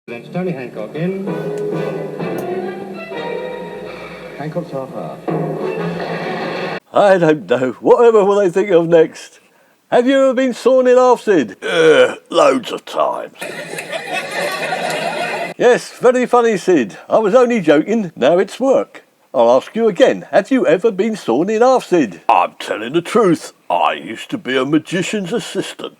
That's Tony Hancock in. Hancock's half hour. I don't know. Whatever will they think of next? Have you ever been sawn in half, Sid? Loads of times. Yes, very funny, Sid. I was only joking. Now it's work. I'll ask you again. Have you ever been sawn in half, Sid? I'm telling the truth. I used to be a magician's assistant.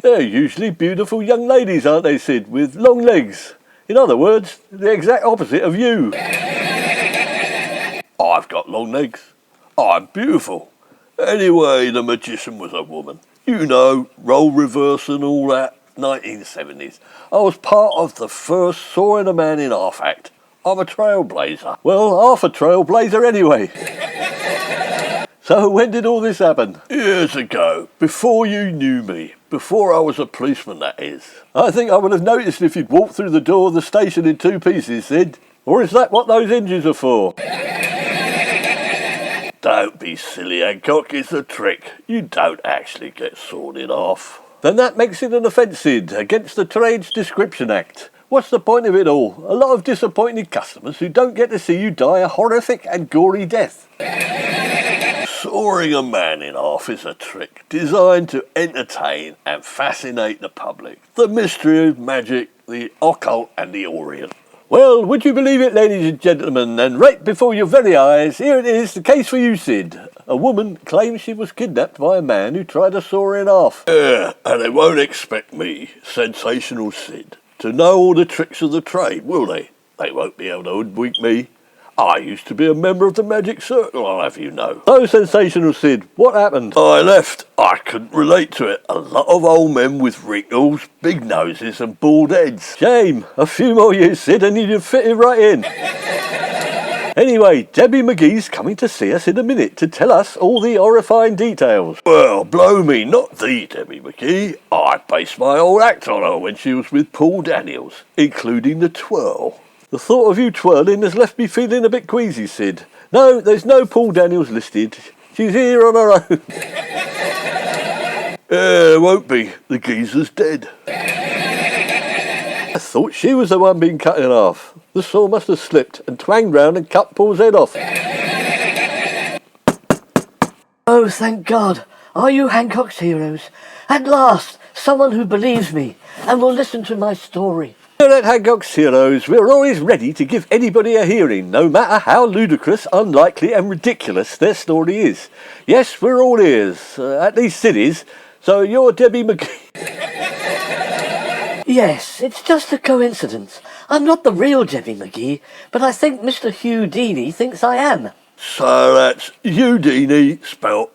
They're usually beautiful young ladies, aren't they, Sid, with long legs? In other words, the exact opposite of you. I've got long legs. I'm beautiful. Anyway, the magician was a woman. You know, role reverse and all that. 1970s. I was part of the first Sawing a Man in Half act. I'm a trailblazer. Well, half a trailblazer anyway. So when did all this happen? Years ago, before you knew me. Before I was a policeman, that is. I think I would have noticed if you'd walked through the door of the station in two pieces, Sid. Or is that what those hinges are for? Don't be silly, Hancock. It's a trick. You don't actually get sawn in half. Then that makes it an offence, Sid, against the Trades Description Act. What's the point of it all? A lot of disappointed customers who don't get to see you die a horrific and gory death. Sawing a man in half is a trick designed to entertain and fascinate the public. The mystery of magic, the occult and the Orient. Well, would you believe it, ladies and gentlemen, and right before your very eyes, here it is, the case for you, Sid. A woman claims she was kidnapped by a man who tried to saw her in half. Yeah, and they won't expect me, Sensational Sid, to know all the tricks of the trade, will they? They won't be able to hoodwink me. I used to be a member of the Magic Circle, I'll have you know. So, Sensational Sid, what happened? I left. I couldn't relate to it. A lot of old men with wrinkles, big noses and bald heads. Shame. A few more years, Sid, and you'd have fitted right in. Anyway, Debbie McGee's coming to see us in a minute to tell us all the horrifying details. Well, blow me, not the Debbie McGee. I based my whole act on her when she was with Paul Daniels, including the twirl. The thought of you twirling has left me feeling a bit queasy, Sid. No, there's no Paul Daniels listed. She's here on her own. There won't be. The geezer's dead. I thought she was the one being cut in half. The saw must have slipped and twanged round and cut Paul's head off. Oh, thank God. Are you Hancock's heroes? At last, someone who believes me and will listen to my story. Here at Hancock's Heroes, we're always ready to give anybody a hearing, no matter how ludicrous, unlikely and ridiculous their story is. Yes, we're all ears, at least Sid is. So you're Debbie McGee. Yes, it's just a coincidence. I'm not the real Debbie McGee, but I think Mr. Houdini thinks I am. So that's Houdini, spelt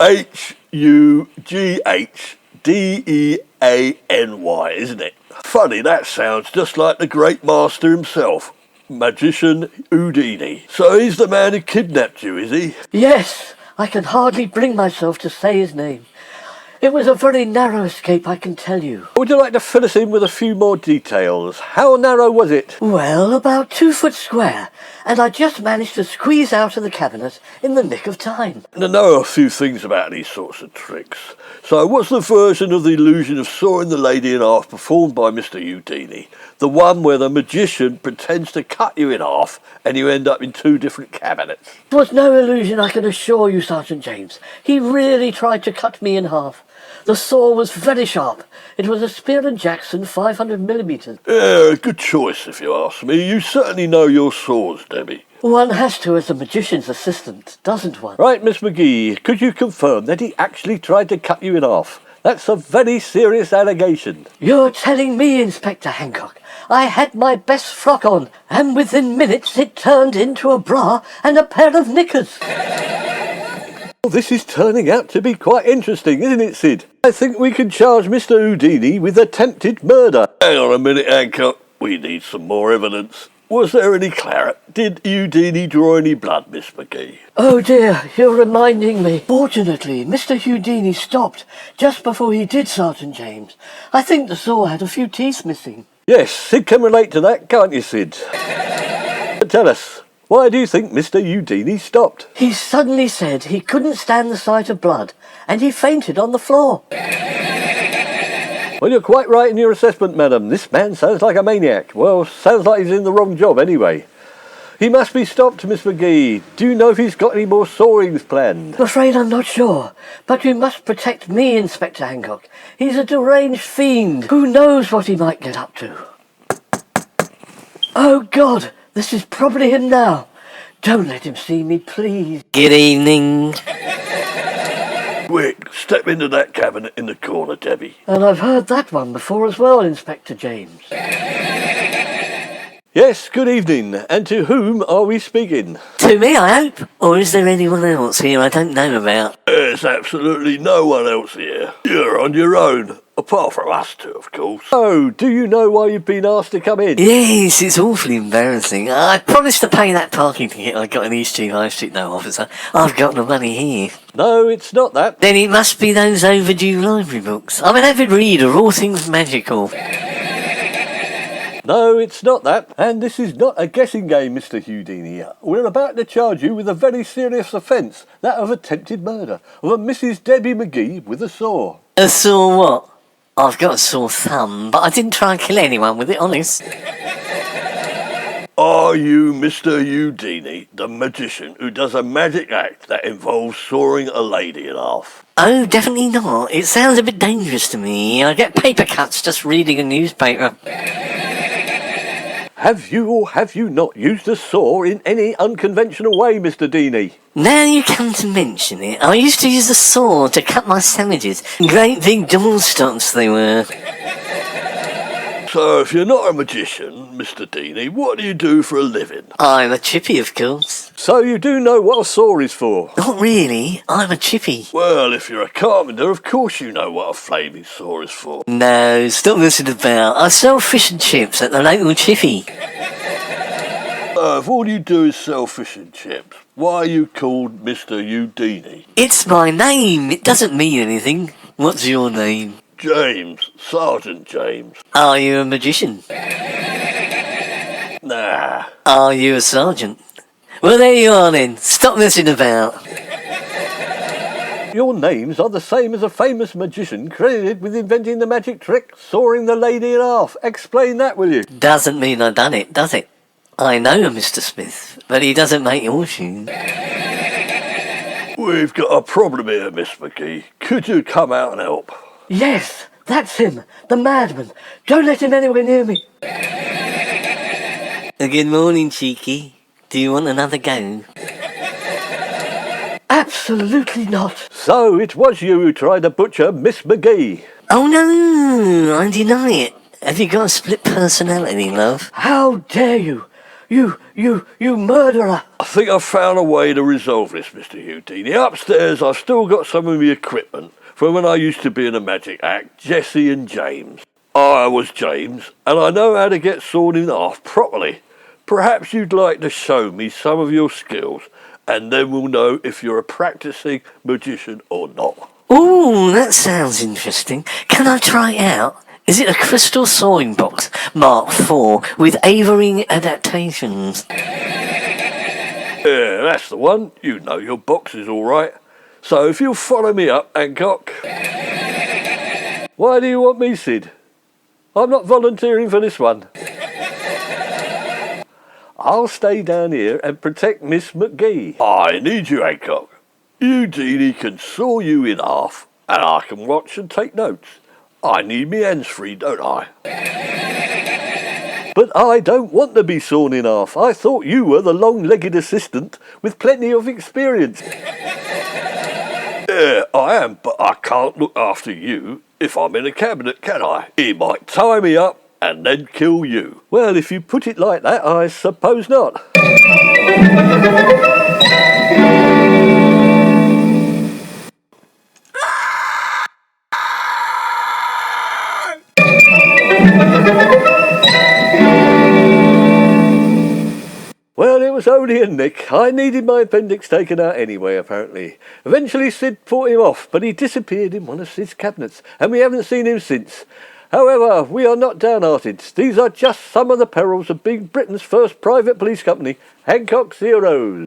Hughdeny, isn't it? Funny, that sounds just like the great master himself, magician Houdini. So he's the man who kidnapped you, is he? Yes, I can hardly bring myself to say his name. It was a very narrow escape, I can tell you. Would you like to fill us in with a few more details? How narrow was it? Well, about 2 foot square, and I just managed to squeeze out of the cabinet in the nick of time. I know a few things about these sorts of tricks. So what's the version of the illusion of sawing the lady in half performed by Mr. Houdini? The one where the magician pretends to cut you in half and you end up in 2 different cabinets. It was no illusion, I can assure you, Sergeant James. He really tried to cut me in half. The saw was very sharp. It was a Spear & Jackson 500mm. Yeah, a good choice if you ask me. You certainly know your saws, Debbie. One has to as a magician's assistant, doesn't one? Right, Miss McGee, could you confirm that he actually tried to cut you in half? That's a very serious allegation. You're telling me, Inspector Hancock. I had my best frock on, and within minutes it turned into a bra and a pair of knickers. Well, this is turning out to be quite interesting, isn't it, Sid? I think we can charge Mr. Houdini with attempted murder. Hang on a minute, Hancock. We need some more evidence. Was there any claret? Did Houdini draw any blood, Miss McGee? Oh dear, you're reminding me. Fortunately, Mr. Houdini stopped just before he did, Sergeant James. I think the saw had a few teeth missing. Yes, Sid can relate to that, can't you, Sid? But tell us, why do you think Mr. Houdini stopped? He suddenly said he couldn't stand the sight of blood, and he fainted on the floor. Well, you're quite right in your assessment, madam. This man sounds like a maniac. Well, sounds like he's in the wrong job anyway. He must be stopped, Miss McGee. Do you know if he's got any more soarings planned? I'm afraid I'm not sure. But you must protect me, Inspector Hancock. He's a deranged fiend. Who knows what he might get up to? Oh, God! This is probably him now. Don't let him see me, please. Good evening. Quick, step into that cabinet in the corner, Debbie. And I've heard that one before as well, Inspector James. Yes, good evening. And to whom are we speaking? To me, I hope. Or is there anyone else here I don't know about? There's absolutely no one else here. You're on your own. Apart from us two, of course. Oh, do you know why you've been asked to come in? Yes, it's awfully embarrassing. I promised to pay that parking ticket I got in East Street High Street. No, officer. I've got the money here. No, it's not that. Then it must be those overdue library books. I'm an avid reader, all things magical. No, it's not that. And this is not a guessing game, Mr. Houdini. We're about to charge you with a very serious offence, that of attempted murder of a Mrs. Debbie McGee with a saw. A sore what? I've got a sore thumb, but I didn't try and kill anyone with it, honest. Are you Mr. Houdini, the magician who does a magic act that involves sawing a lady in half? Oh, definitely not. It sounds a bit dangerous to me. I get paper cuts just reading a newspaper. Have you or have you not used a saw in any unconventional way, Mr. Deeney? Now you come to mention it, I used to use a saw to cut my sandwiches. Great big doorstops they were. So if you're not a magician, Mr. Deeney, what do you do for a living? I'm a chippy, of course. So you do know what a saw is for? Not really, I'm a chippy. Well, if you're a carpenter, of course you know what a flaming saw is for. No, stop messing about. I sell fish and chips at the local chippy. If all you do is sell fish and chips, why are you called Mr. Houdini? It's my name, it doesn't mean anything. What's your name? James, Sergeant James. Are you a magician? Nah. Are you a sergeant? Well, there you are then. Stop messing about. Your names are the same as a famous magician credited with inventing the magic trick, sawing the lady in half. Explain that, will you? Doesn't mean I done it, does it? I know Mr. Smith, but he doesn't make horseshoes. We've got a problem here, Miss McGee. Could you come out and help? Yes, that's him, the madman. Don't let him anywhere near me. Good morning, Cheeky. Do you want another go? Absolutely not. So it was you who tried to butcher Miss McGee. Oh no, I deny it. Have you got a split personality, love? How dare you? You murderer. I think I've found a way to resolve this, Mr. Houdini. Upstairs, I've still got some of the equipment from when I used to be in a magic act, Jesse and James. I was James, and I know how to get sawn in half properly. Perhaps you'd like to show me some of your skills, and then we'll know if you're a practicing magician or not. Ooh, that sounds interesting. Can I try it out? Is it a crystal sawing box, Mark IV, with Avering adaptations? Yeah, that's the one. You know your box is all right. So if you'll follow me up, Hancock. Why do you want me, Sid? I'm not volunteering for this one. I'll stay down here and protect Miss McGee. I need you, Hancock. Houdini can saw you in half, and I can watch and take notes. I need me hands free, don't I? But I don't want to be sawn in half. I thought you were the long-legged assistant with plenty of experience. Yeah, I am, but I can't look after you if I'm in a cabinet, can I? He might tie me up and then kill you. Well, if you put it like that, I suppose not. Well, it was only a nick. I needed my appendix taken out anyway, apparently. Eventually Sid fought him off, but he disappeared in one of Sid's cabinets, and we haven't seen him since. However, we are not downhearted. These are just some of the perils of being Britain's first private police company, Hancock Zeros.